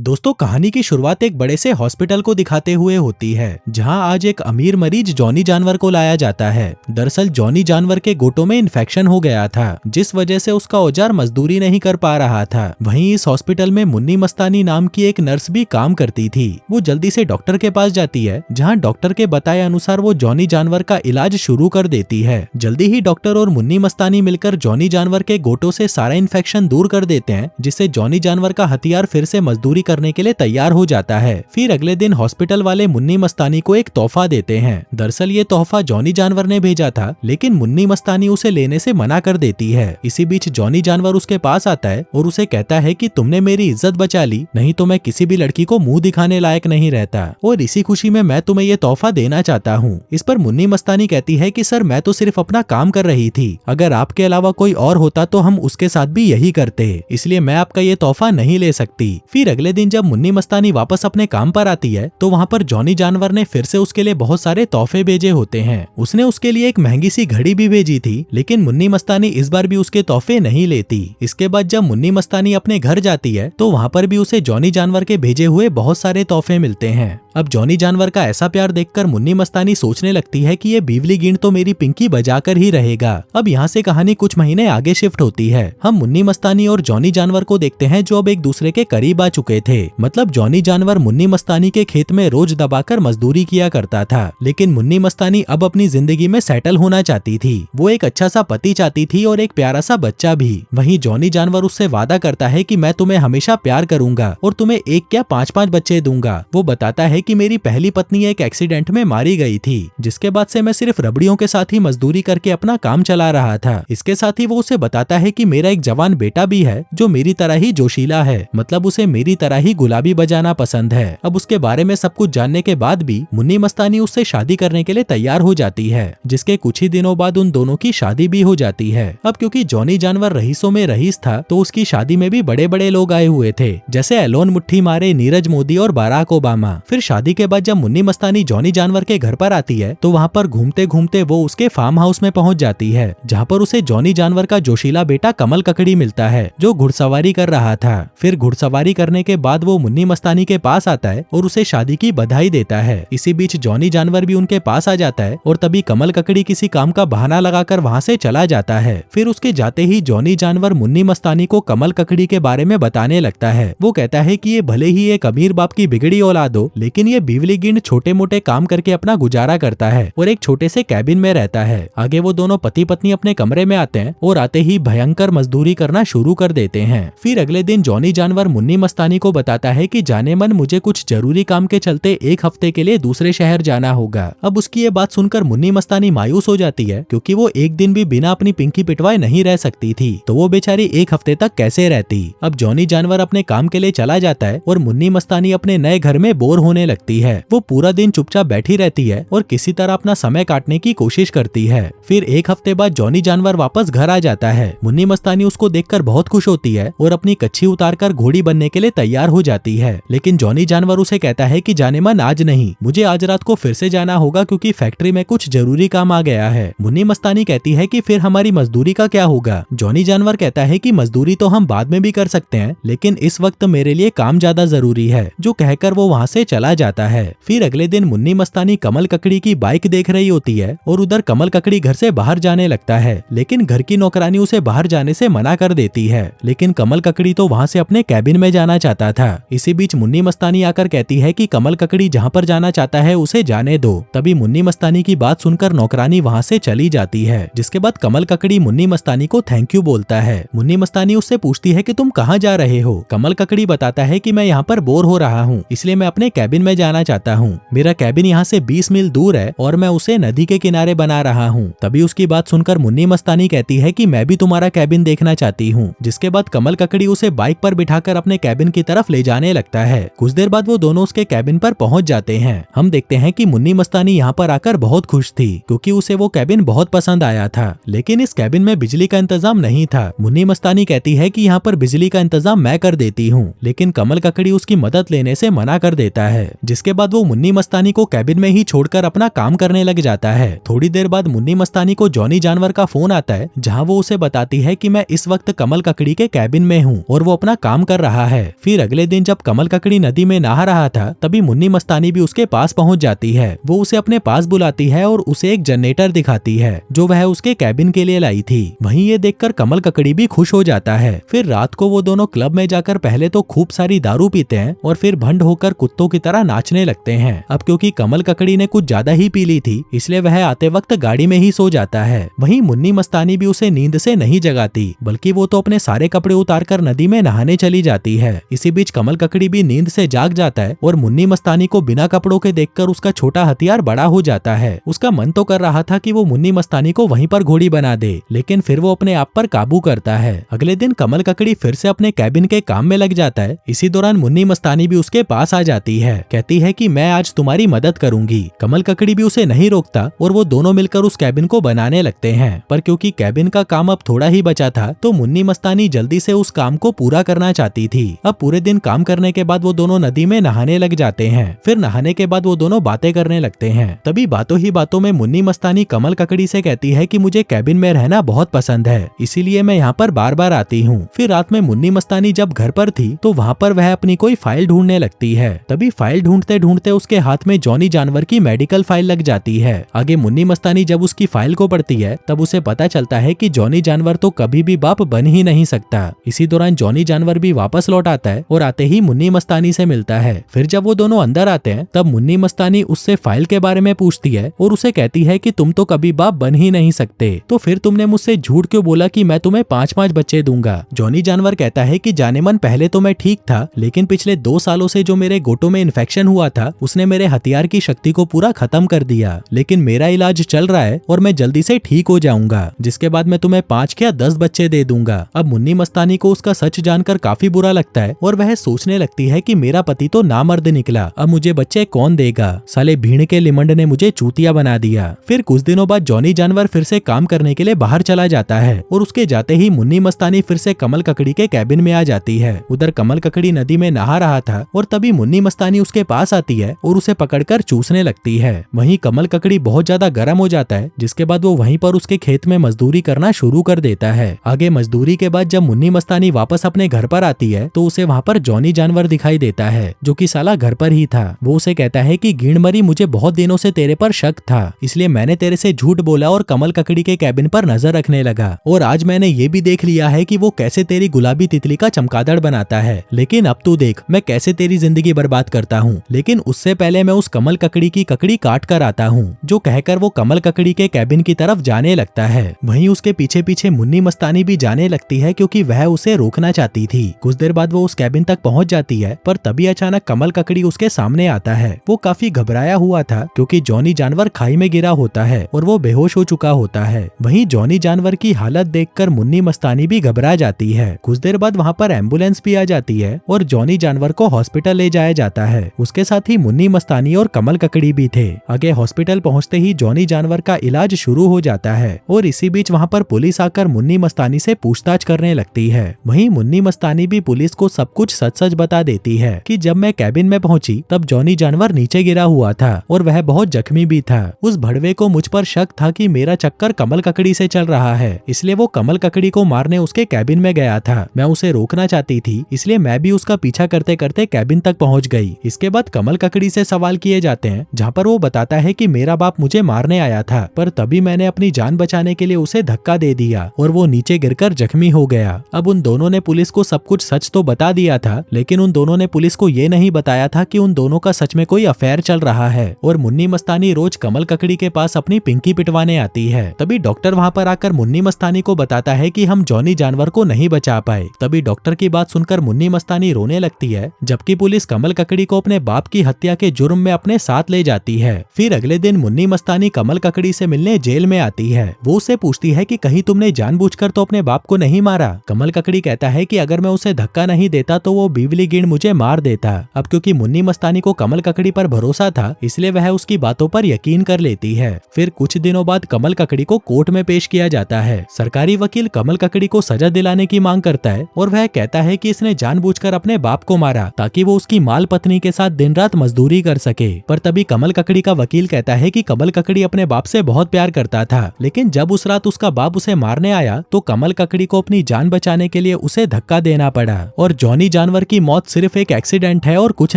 दोस्तों, कहानी की शुरुआत एक बड़े से हॉस्पिटल को दिखाते हुए होती है, जहां आज एक अमीर मरीज जॉनी जानवर को लाया जाता है। दरअसल जॉनी जानवर के गोटों में इन्फेक्शन हो गया था, जिस वजह से उसका औजार मजदूरी नहीं कर पा रहा था। वहीं इस हॉस्पिटल में मुन्नी मस्तानी नाम की एक नर्स भी काम करती थी। वो जल्दी से डॉक्टर के पास जाती है, जहाँ डॉक्टर के बताए अनुसार वो जॉनी जानवर का इलाज शुरू कर देती है। जल्दी ही डॉक्टर और मुन्नी मस्तानी मिलकर जॉनी जानवर के गोटों से सारा इन्फेक्शन दूर कर देते हैं, जिससे जॉनी जानवर का हथियार फिर से मजदूरी करने के लिए तैयार हो जाता है। फिर अगले दिन हॉस्पिटल वाले मुन्नी मस्तानी को एक तोहफा देते हैं। दरअसल ये तोहफा जॉनी जानवर ने भेजा था, लेकिन मुन्नी मस्तानी उसे लेने से मना कर देती है। इसी बीच जॉनी जानवर उसके पास आता है और उसे कहता है कि तुमने मेरी इज्जत बचा ली, नहीं तो मैं किसी भी लड़की को मुंह दिखाने लायक नहीं रहता, और इसी खुशी में मैं तुम्हें ये तोहफा देना चाहता हूँ। इस पर मुन्नी मस्तानी कहती है कि सर, मैं तो सिर्फ अपना काम कर रही थी, अगर आपके अलावा कोई और होता तो हम उसके साथ भी यही करते, इसलिए मैं आपका ये तोहफा नहीं ले सकती। फिर अगले दिन जब मुन्नी मस्तानी वापस अपने काम पर आती है, तो वहाँ पर जॉनी जानवर ने फिर से उसके लिए बहुत सारे तोहफे भेजे होते हैं। उसने उसके लिए एक महंगी सी घड़ी भी भेजी थी, लेकिन मुन्नी मस्तानी इस बार भी उसके तोहफे नहीं लेती। इसके बाद जब मुन्नी मस्तानी अपने घर जाती है, तो वहाँ पर भी उसे जॉनी जानवर के भेजे हुए बहुत सारे तोहफे मिलते हैं। अब जॉनी जानवर का ऐसा प्यार देखकर मुन्नी मस्तानी सोचने लगती है कि ये बिजली गिंड तो मेरी पिंकी बजाकर ही रहेगा। अब यहाँ से कहानी कुछ महीने आगे शिफ्ट होती है। हम मुन्नी मस्तानी और जॉनी जानवर को देखते हैं, जो अब एक दूसरे के करीब आ चुके थे। मतलब जॉनी जानवर मुन्नी मस्तानी के खेत में रोज दबाकर मजदूरी किया करता था, लेकिन मुन्नी मस्तानी अब अपनी जिंदगी में सेटल होना चाहती थी। वो एक अच्छा सा पति चाहती थी और एक प्यारा सा बच्चा भी। वहीं जॉनी जानवर उससे वादा करता है कि मैं तुम्हें हमेशा प्यार करूंगा और तुम्हें एक क्या 5-5 बच्चे दूंगा। वो बताता है कि मेरी पहली पत्नी एक एक्सीडेंट में मारी गई थी, जिसके बाद से मैं सिर्फ रबड़ियों के साथ ही मजदूरी करके अपना काम चला रहा था। इसके साथ ही वो उसे बताता है कि मेरा एक जवान बेटा भी है, जो मेरी तरह ही जोशीला है, मतलब उसे मेरी तरह ही गुलाबी बजाना पसंद है। अब उसके बारे में सब कुछ जानने के बाद भी मुन्नी मस्तानी उससे शादी करने के लिए तैयार हो जाती है, जिसके कुछ ही दिनों बाद उन दोनों की शादी भी हो जाती है। अब क्योंकि जॉनी जानवर रईसों में रईस था, तो उसकी शादी में भी बड़े बड़े लोग आए हुए थे, जैसे एलोन मुट्ठी मारे, नीरज मोदी और बाराक ओबामा। फिर शादी के बाद जब मुन्नी मस्तानी जॉनी जानवर के घर पर आती है, तो वहाँ पर घूमते घूमते वो उसके फार्म हाउस में पहुँच जाती है, जहाँ पर उसे जॉनी जानवर का जोशीला बेटा कमल ककड़ी मिलता है, जो घुड़सवारी कर रहा था। फिर घुड़सवारी करने के बाद वो मुन्नी मस्तानी के पास आता है और उसे शादी की बधाई देता है। इसी बीच जॉनी जानवर भी उनके पास आ जाता है और तभी कमल ककड़ी किसी काम का बहाना लगाकर वहाँ से चला जाता है। फिर उसके जाते ही जॉनी जानवर मुन्नी मस्तानी को कमल ककड़ी के बारे में बताने लगता है। वो कहता है कि ये भले ही एक अमीर बाप की बिगड़ी औलाद हो, लेकिन ये बिजली गिंड छोटे मोटे काम करके अपना गुजारा करता है और एक छोटे से कैबिन में रहता है। आगे वो दोनों पति पत्नी अपने कमरे में आते हैं और आते ही भयंकर मजदूरी करना शुरू कर देते हैं। फिर अगले दिन जॉनी जानवर मुन्नी मस्तानी को बताता है कि जाने मन मुझे कुछ जरूरी काम के चलते एक हफ्ते के लिए दूसरे शहर जाना होगा। अब उसकी ये बात सुनकर मुन्नी मस्तानी मायूस हो जाती है, क्योंकि वो एक दिन भी बिना अपनी पिंकी पिटवाए नहीं रह सकती थी, तो वो बेचारी एक हफ्ते तक कैसे रहती। अब जॉनी जानवर अपने काम के लिए चला जाता है और मुन्नी मस्तानी अपने नए घर में बोर होने लगती है। वो पूरा दिन चुपचाप बैठी रहती है और किसी तरह अपना समय काटने की कोशिश करती है। फिर एक हफ्ते बाद जॉनी जानवर वापस घर आ जाता है। मुन्नी मस्तानी उसको देखकर बहुत खुश होती है और अपनी कच्छी उतारकर घोड़ी बनने के लिए तैयार हो जाती है, लेकिन जॉनी जानवर उसे कहता है कि जाने मन आज नहीं, मुझे आज रात को फिर से जाना होगा, क्योंकि फैक्ट्री में कुछ जरूरी काम आ गया है। मुन्नी मस्तानी कहती है कि फिर हमारी मजदूरी का क्या होगा। जॉनी जानवर कहता है कि मजदूरी तो हम बाद में भी कर सकते हैं, लेकिन इस वक्त मेरे लिए काम ज्यादा जरूरी है, जो कहकर वो वहाँ से चला जाता है। फिर अगले दिन मुन्नी मस्तानी कमल ककड़ी की बाइक देख रही होती है और उधर कमल ककड़ी घर से बाहर जाने लगता है, लेकिन घर की नौकरानी उसे बाहर जाने से मना कर देती है। लेकिन कमल ककड़ी तो वहाँ से अपने कैबिन में जाना चाहता था। इसी बीच मुन्नी मस्तानी आकर कहती है कि कमल ककड़ी जहाँ पर जाना चाहता है उसे जाने दो। तभी मुन्नी मस्तानी की बात सुनकर नौकरानी वहाँ से चली जाती है, जिसके बाद कमल ककड़ी मुन्नी मस्तानी को थैंक यू बोलता है। मुन्नी मस्तानी उससे पूछती है कि तुम कहाँ जा रहे हो। कमल ककड़ी बताता है कि मैं यहाँ पर बोर हो रहा हूँ, इसलिए मैं अपने कैबिन में जाना चाहता हूँ। मेरा कैबिन यहाँ से 20 मील दूर है और मैं उसे नदी के किनारे बना रहा हूँ। तभी उसकी बात सुनकर मुन्नी मस्तानी कहती है कि मैं भी तुम्हारा कैबिन देखना चाहती हूँ। जिसके बाद कमल ककड़ी उसे बाइक पर बिठाकर अपने कैबिन की तरफ ले जाने लगता है। कुछ देर बाद वो दोनों उसके कैबिन पर पहुंच जाते हैं। हम देखते हैं कि मुन्नी मस्तानी यहाँ पर आकर बहुत खुश थी, क्योंकि उसे वो कैबिन बहुत पसंद आया था, लेकिन इस कैबिन में बिजली का इंतजाम नहीं था। मुन्नी मस्तानी कहती है कि यहाँ पर बिजली का इंतजाम मैं कर देती हूँ, लेकिन कमल ककड़ी उसकी मदद लेने से मना कर देता है। जिसके बाद वो मुन्नी मस्तानी को कैबिन में ही छोड़कर अपना काम करने लग जाता है। थोड़ी देर बाद मुन्नी मस्तानी को जॉनी जानवर का फोन आता है, जहाँ वो उसे बताती है कि मैं इस वक्त कमल ककड़ी के कैबिन में हूँ और वो अपना काम कर रहा है। फिर अगले दिन जब कमल ककड़ी नदी में नहा रहा था तभी मुन्नी मस्तानी भी उसके पास पहुंच जाती है। वो उसे अपने पास बुलाती है और उसे एक जनरेटर दिखाती है जो वह उसके कैबिन के लिए लाई थी। वहीं ये देखकर कमल ककड़ी भी खुश हो जाता है। फिर रात को वो दोनों क्लब में जाकर पहले तो खूब सारी दारू पीते हैं और फिर भंड होकर कुत्तों की तरह नाचने लगते हैं। अब क्योंकि कमल ककड़ी ने कुछ ज्यादा ही पी ली थी इसलिए वह आते वक्त गाड़ी में ही सो जाता है। वहीं मुन्नी मस्तानी भी उसे नींद से नहीं जगाती बल्कि वो तो अपने सारे कपड़े उतारकर नदी में नहाने चली जाती है। इसी बीच कमल ककड़ी भी नींद से जाग जाता है और मुन्नी मस्तानी को बिना कपड़ों के देखकर उसका छोटा हथियार बड़ा हो जाता है। उसका मन तो कर रहा था कि वो मुन्नी मस्तानी को वहीं पर घोड़ी बना दे, लेकिन फिर वो अपने आप पर काबू करता है। अगले दिन कमल ककड़ी फिर से अपने कैबिन के काम में लग जाता है। इसी दौरान मुन्नी मस्तानी भी उसके पास आ जाती है, कहती है कि मैं आज तुम्हारी मदद करूंगी। कमल ककड़ी भी उसे नहीं रोकता और वो दोनों मिलकर उस कैबिन को बनाने लगते हैं। पर क्योंकि कैबिन का काम अब थोड़ा ही बचा था तो मुन्नी मस्तानी जल्दी से उस काम को पूरा करना चाहती थी। अब पूरे दिन काम करने के बाद वो दोनों नदी में नहाने लग जाते हैं। फिर नहाने के बाद वो दोनों बातें करने लगते हैं। तभी बातों ही बातों में मुन्नी मस्तानी कमल ककड़ी से कहती है कि मुझे कैबिन में रहना बहुत पसंद है, इसीलिए मैं यहाँ पर बार बार आती हूँ। फिर रात में मुन्नी मस्तानी जब घर पर थी तो वहाँ पर वह अपनी कोई फाइल ढूंढने लगती है। तभी फाइल ढूंढते ढूंढते उसके हाथ में जॉनी जानवर की मेडिकल फाइल लग जाती है। आगे मुन्नी मस्तानी जब उसकी फाइल को पढ़ती है तब उसे पता चलता है कि जॉनी जानवर तो कभी भी बाप बन ही नहीं सकता। इसी दौरान जॉनी जानवर भी वापस लौट आता है और आते ही मुन्नी मस्तानी से मिलता है। फिर जब वो दोनों अंदर आते हैं तब मुन्नी मस्तानी उससे फाइल के बारे में पूछती है और उसे कहती है कि तुम तो कभी बाप बन ही नहीं सकते, तो फिर तुमने मुझसे झूठ क्यों बोला कि मैं तुम्हें 5-5 बच्चे दूंगा। जॉनी जानवर कहता है कि जाने मन पहले तो मैं ठीक था, लेकिन पिछले 2 सालों से जो मेरे गोटों में इन्फेक्शन हुआ था उसने मेरे हथियार की शक्ति को पूरा खत्म कर दिया, लेकिन मेरा इलाज चल रहा है और मैं जल्दी से ठीक हो जाऊंगा, जिसके बाद मैं तुम्हें 5 या 10 बच्चे दे दूंगा। अब मुन्नी मस्तानी को उसका सच जानकर काफी बुरा लगता है और वह सोचने लगती है कि मेरा पति तो नामर्द निकला, अब मुझे बच्चे कौन देगा, साले भीड़ के लिमंड ने मुझे चूतिया बना दिया। फिर कुछ दिनों बाद जॉनी जानवर फिर से काम करने के लिए बाहर चला जाता है और उसके जाते ही मुन्नी मस्तानी फिर से कमल ककड़ी के कैबिन में आ जाती है। उधर कमल ककड़ी नदी में नहा रहा था और तभी मुन्नी मस्तानी उसके पास आती है और उसे पकड़कर चूसने लगती है। वहीं कमल ककड़ी बहुत ज्यादा गर्म हो जाता है, जिसके बाद वो वहीं पर उसके खेत में मजदूरी करना शुरू कर देता है। आगे मजदूरी के बाद जब मुन्नी मस्तानी वापस अपने घर पर आती है तो उसे वहाँ पर जॉनी जानवर दिखाई देता है, जो कि साला घर पर ही था। वो उसे कहता है कि गीणमरी, मुझे बहुत दिनों से तेरे पर शक था, इसलिए मैंने तेरे से झूठ बोला और कमल ककड़ी के कैबिन पर नजर रखने लगा, और आज मैंने ये भी देख लिया है कि वो कैसे तेरी गुलाबी तितली का चमगादड़ बनाता है। लेकिन अब तू देख मैं कैसे तेरी जिंदगी बर्बाद करता हूँ, लेकिन उससे पहले मैं उस कमल ककड़ी की ककड़ी काट कर आता हूँ। जो कहकर वो कमल ककड़ी के कैबिन की तरफ जाने लगता है। वहीं उसके पीछे पीछे मुन्नी मस्तानी भी जाने लगती है क्योंकि वह उसे रोकना चाहती थी। कुछ देर बाद वो उस कैबिन तक पहुंच जाती है, पर तभी अचानक कमल ककड़ी उसके सामने आता है। वो काफी घबराया हुआ था क्योंकि जॉनी जानवर खाई में गिरा होता है और वो बेहोश हो चुका होता है। वहीं जॉनी जानवर की हालत देखकर मुन्नी मस्तानी भी घबरा जाती है। कुछ देर बाद वहाँ पर एम्बुलेंस भी आ जाती है और जॉनी जानवर को हॉस्पिटल ले जाया जाता है। उसके साथ ही मुन्नी मस्तानी और कमल ककड़ी भी थे। आगे हॉस्पिटल पहुँचते ही जॉनी जानवर का इलाज शुरू हो जाता है और इसी बीच वहाँ पर पुलिस आकर मुन्नी मस्तानी से पूछताछ करने लगती है। वहीं मुन्नी मस्तानी भी पुलिस को सब कुछ सच सच बता देती है कि जब मैं कैबिन में पहुंची तब जॉनी जानवर नीचे गिरा हुआ था और वह बहुत जख्मी भी था। उस भड़वे को मुझ पर शक था कि मेरा चक्कर कमल ककड़ी से चल रहा है, इसलिए वो कमल ककड़ी को मारने उसके कैबिन में गया था। मैं उसे रोकना चाहती थी, इसलिए मैं भी उसका पीछा करते करते कैबिन तक पहुंच गई। इसके बाद कमल ककड़ी से सवाल किए जाते हैं, जहाँ पर वो बताता है कि मेरा बाप मुझे मारने आया था, पर तभी मैंने अपनी जान बचाने के लिए उसे धक्का दे दिया और वो नीचे गिरकर जख्मी हो गया। अब उन दोनों ने पुलिस को सब कुछ सच तो बता दिया था, लेकिन उन दोनों ने पुलिस को ये नहीं बताया था कि उन दोनों का सच में कोई अफेयर चल रहा है और मुन्नी मस्तानी रोज कमल ककड़ी के पास अपनी पिंकी पिटवाने आती है। तभी डॉक्टर वहाँ पर आकर मुन्नी मस्तानी को बताता है कि हम जॉनी जानवर को नहीं बचा पाए। तभी डॉक्टर की बात सुनकर मुन्नी मस्तानी रोने लगती है, जबकि पुलिस कमल ककड़ी को अपने बाप की हत्या के जुर्म में अपने साथ ले जाती है। फिर अगले दिन मुन्नी मस्तानी कमल ककड़ी से मिलने जेल में आती है। वो उससे पूछती है कि कहीं तुमने जानबूझकर तो अपने बाप को नहीं मारा। कमल ककड़ी कहता है कि अगर मैं उसे धक्का नहीं देता तो वो बिजली गिण मुझे मार देता। अब क्योंकि मुन्नी मस्तानी को कमल ककड़ी पर भरोसा था, इसलिए वह उसकी बातों पर यकीन कर लेती है। फिर कुछ दिनों बाद कमल ककड़ी को कोर्ट में पेश किया जाता है। सरकारी वकील कमल ककड़ी को सजा दिलाने की मांग करता है और वह कहता है कि इसने जानबूझकर अपने बाप को मारा ताकि वो उसकी माल पत्नी के साथ दिन रात मजदूरी कर सके। पर तभी कमल ककड़ी का वकील कहता है कि कमल ककड़ी अपने बाप से बहुत प्यार करता था, लेकिन जब उस रात उसका बाप उसे मारने आया तो कमल ककड़ी को अपनी जान बचाने के लिए उसे धक्का देना पड़ा और जॉनी जानवर की मौत सिर्फ एक एक्सीडेंट है और कुछ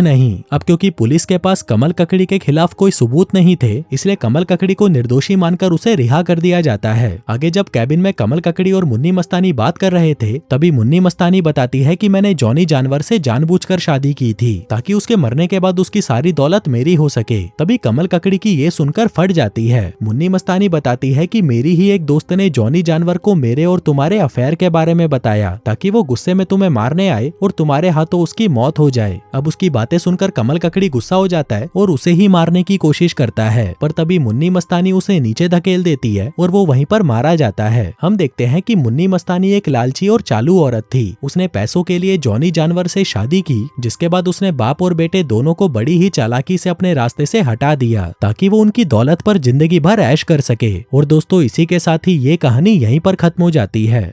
नहीं। अब क्योंकि पुलिस के पास कमल ककड़ी के खिलाफ कोई सबूत नहीं थे, इसलिए कमल ककड़ी को निर्दोषी मानकर उसे रिहा कर दिया जाता है। आगे जब कैबिन में कमल ककड़ी और मुन्नी मस्तानी बात कर रहे थे, तभी मुन्नी मस्तानी बताती है कि मैंने जॉनी जानवर से जानबूझकर शादी की थी ताकि उसके मरने के बाद उसकी सारी दौलत मेरी हो सके। तभी कमल ककड़ी की ये सुनकर फट जाती है। मुन्नी मस्तानी बताती है कि मेरी ही एक दोस्त ने जॉनी जानवर को मेरे और तुम्हारे अफेयर के बारे में बताया ताकि वो गुस्से में तुम्हें मारने आए और तुम्हारे हाथों उसकी मौत हो जाए। अब उसकी बातें सुनकर कमल ककड़ी गुस्सा हो जाता है और उसे ही मारने की कोशिश करता है, पर तभी मुन्नी मस्तानी उसे नीचे धकेल देती है और वो वहीं पर मारा जाता है। हम देखते हैं कि मुन्नी मस्तानी एक लालची और चालू औरत थी। उसने पैसों के लिए जॉनी जानवर से शादी की, जिसके बाद उसने बाप और बेटे दोनों को बड़ी ही चालाकी से अपने रास्ते से हटा दिया ताकि वो उनकी दौलत पर जिंदगी भर ऐश कर सके। और दोस्तों, इसी के साथ ही ये कहानी यहीं पर खत्म हो जाती है।